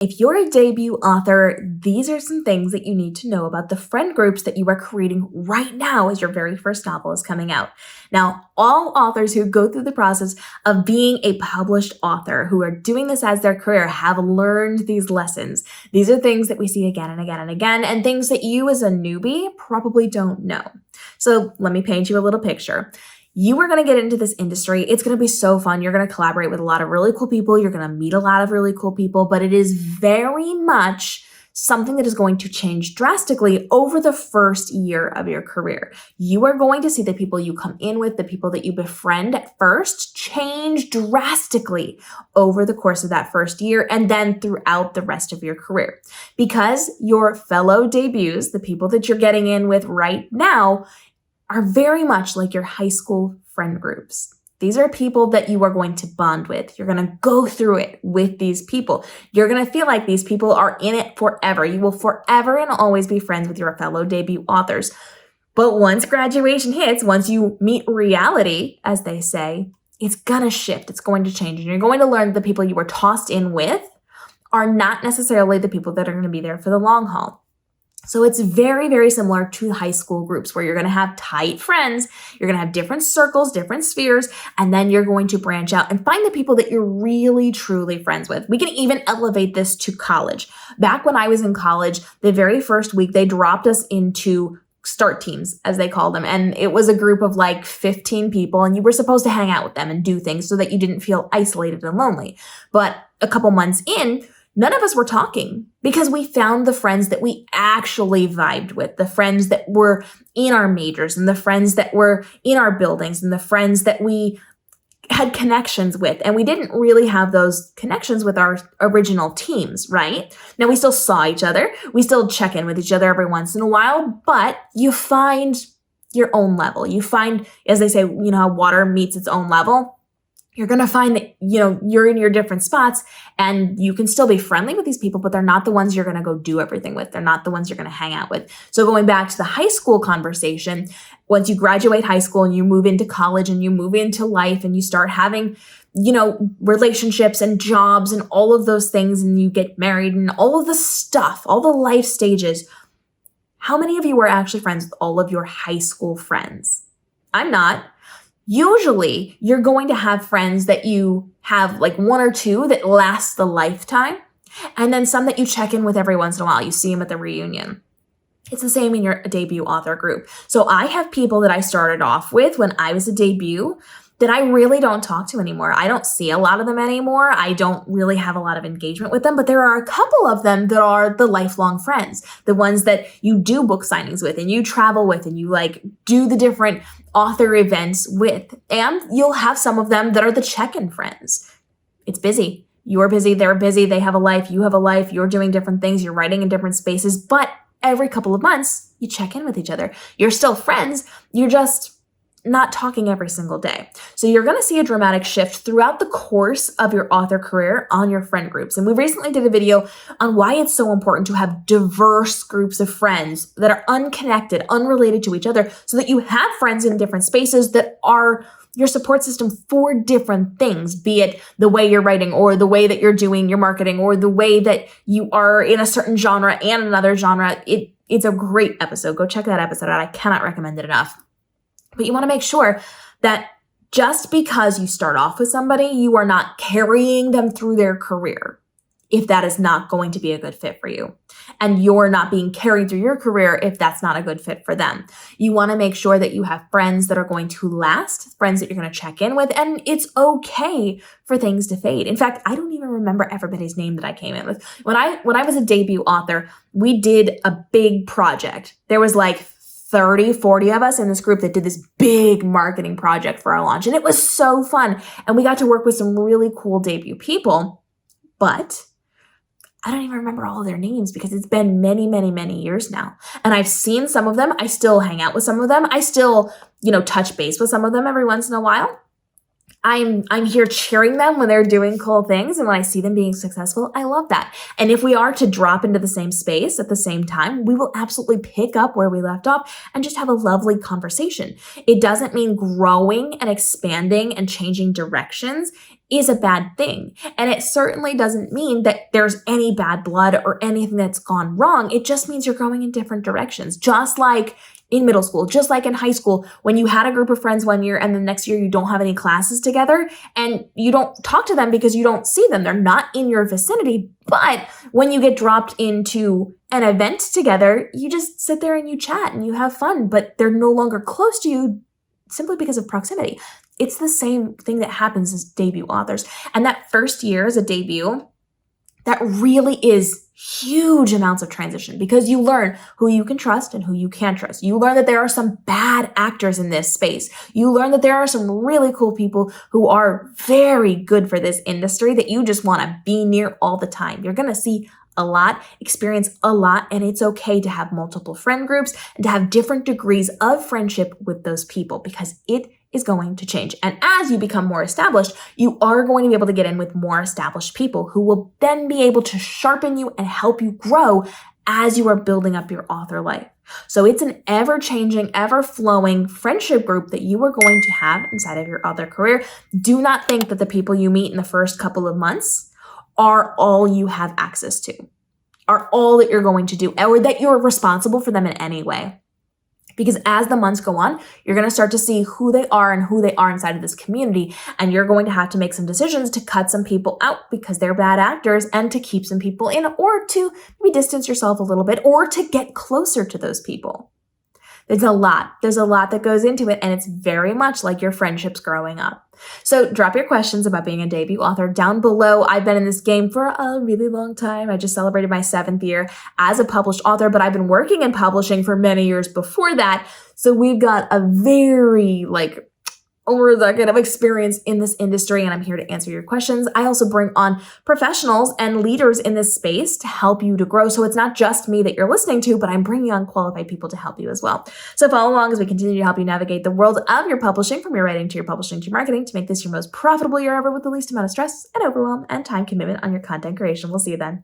If you're a debut author, these are some things that you need to know about the friend groups that you are creating right now as your very first novel is coming out. Now, all authors who go through the process of being a published author, who are doing this as their career, have learned these lessons. These are things that we see again and again and again, and things that you as a newbie probably don't know. So let me paint you a little picture. You are going to get into this industry. It's going to be so fun. You're going to collaborate with a lot of really cool people. You're going to meet a lot of really cool people, but it is very much something that is going to change drastically over the first year of your career. You are going to see the people you come in with, the people that you befriend at first, change drastically over the course of that first year and then throughout the rest of your career. Because your fellow debuts, the people that you're getting in with right now, are very much like your high school friend groups. These are people that you are going to bond with. You're going to go through it with these people. You're going to feel like these people are in it forever. You will forever and always be friends with your fellow debut authors. But once graduation hits, once you meet reality, as they say, it's going to shift. It's going to change. And you're going to learn that the people you were tossed in with are not necessarily the people that are going to be there for the long haul. So it's very, very similar to high school groups where you're going to have tight friends, you're going to have different circles, different spheres, and then you're going to branch out and find the people that you're really, truly friends with. We can even elevate this to college. Back when I was in college, the very first week, they dropped us into start teams, as they call them. And it was a group of like 15 people, and you were supposed to hang out with them and do things so that you didn't feel isolated and lonely. But a couple months in, none of us were talking because we found the friends that we actually vibed with, the friends that were in our majors and the friends that were in our buildings and the friends that we had connections with. And we didn't really have those connections with our original teams, right? Now, we still saw each other. We still check in with each other every once in a while, but you find your own level. You find, as they say, how water meets its own level. You're going to find that, you're in your different spots and you can still be friendly with these people, but they're not the ones you're going to go do everything with. They're not the ones you're going to hang out with. So going back to the high school conversation, once you graduate high school and you move into college and you move into life and you start having, relationships and jobs and all of those things, and you get married and all of the stuff, all the life stages, how many of you are actually friends with all of your high school friends? I'm not. Usually, you're going to have friends that you have like one or two that last the lifetime, and then some that you check in with every once in a while. You see them at the reunion. It's the same in your debut author group. So I have people that I started off with when I was a debut that I really don't talk to anymore. I don't see a lot of them anymore. I don't really have a lot of engagement with them, but there are a couple of them that are the lifelong friends, the ones that you do book signings with and you travel with and you do the different author events with. And you'll have some of them that are the check-in friends. It's busy. You're busy. They're busy. They have a life. You have a life. You're doing different things. You're writing in different spaces, but every couple of months, you check in with each other. You're still friends. You're just not talking every single day. So you're going to see a dramatic shift throughout the course of your author career on your friend groups. And we recently did a video on why it's so important to have diverse groups of friends that are unconnected, unrelated to each other, so that you have friends in different spaces that are your support system for different things, be it the way you're writing or the way that you're doing your marketing or the way that you are in a certain genre and another genre. It's a great episode. Go check that episode out. I cannot recommend it enough. But you want to make sure that just because you start off with somebody, you are not carrying them through their career if that is not going to be a good fit for you. And you're not being carried through your career if that's not a good fit for them. You want to make sure that you have friends that are going to last, friends that you're going to check in with, and it's okay for things to fade. In fact, I don't even remember everybody's name that I came in with. When I was a debut author, we did a big project. There was 30, 40 of us in this group that did this big marketing project for our launch. And it was so fun. And we got to work with some really cool debut people, but I don't even remember all of their names because it's been many, many, many years now. And I've seen some of them. I still hang out with some of them. I still, touch base with some of them every once in a while. I'm here cheering them when they're doing cool things. And when I see them being successful, I love that. And if we are to drop into the same space at the same time, we will absolutely pick up where we left off and just have a lovely conversation. It doesn't mean growing and expanding and changing directions. is a bad thing. And it certainly doesn't mean that there's any bad blood or anything that's gone wrong. It just means you're going in different directions. Just like in middle school, just like in high school, when you had a group of friends one year and the next year you don't have any classes together and you don't talk to them because you don't see them. They're not in your vicinity. But when you get dropped into an event together, you just sit there and you chat and you have fun, but they're no longer close to you simply because of proximity. It's the same thing that happens as debut authors. And that first year as a debut, that really is huge amounts of transition because you learn who you can trust and who you can't trust. You learn that there are some bad actors in this space. You learn that there are some really cool people who are very good for this industry that you just want to be near all the time. You're going to see a lot, experience a lot, and it's okay to have multiple friend groups and to have different degrees of friendship with those people because it is going to change. And as you become more established, you are going to be able to get in with more established people who will then be able to sharpen you and help you grow as you are building up your author life. So it's an ever-changing, ever-flowing friendship group that you are going to have inside of your author career. Do not think that the people you meet in the first couple of months are all you have access to, are all that you're going to do, or that you're responsible for them in any way. Because as the months go on, you're going to start to see who they are and who they are inside of this community. And you're going to have to make some decisions to cut some people out because they're bad actors and to keep some people in, or to maybe distance yourself a little bit, or to get closer to those people. There's a lot that goes into it, and it's very much like your friendships growing up. So drop your questions about being a debut author down below. I've been in this game for a really long time. I just celebrated my 7th year as a published author, but I've been working in publishing for many years before that. So we've got a very over a decade of experience in this industry, and I'm here to answer your questions. I also bring on professionals and leaders in this space to help you to grow. So it's not just me that you're listening to, but I'm bringing on qualified people to help you as well. So follow along as we continue to help you navigate the world of your publishing, from your writing to your publishing to your marketing, to make this your most profitable year ever with the least amount of stress and overwhelm and time commitment on your content creation. We'll see you then.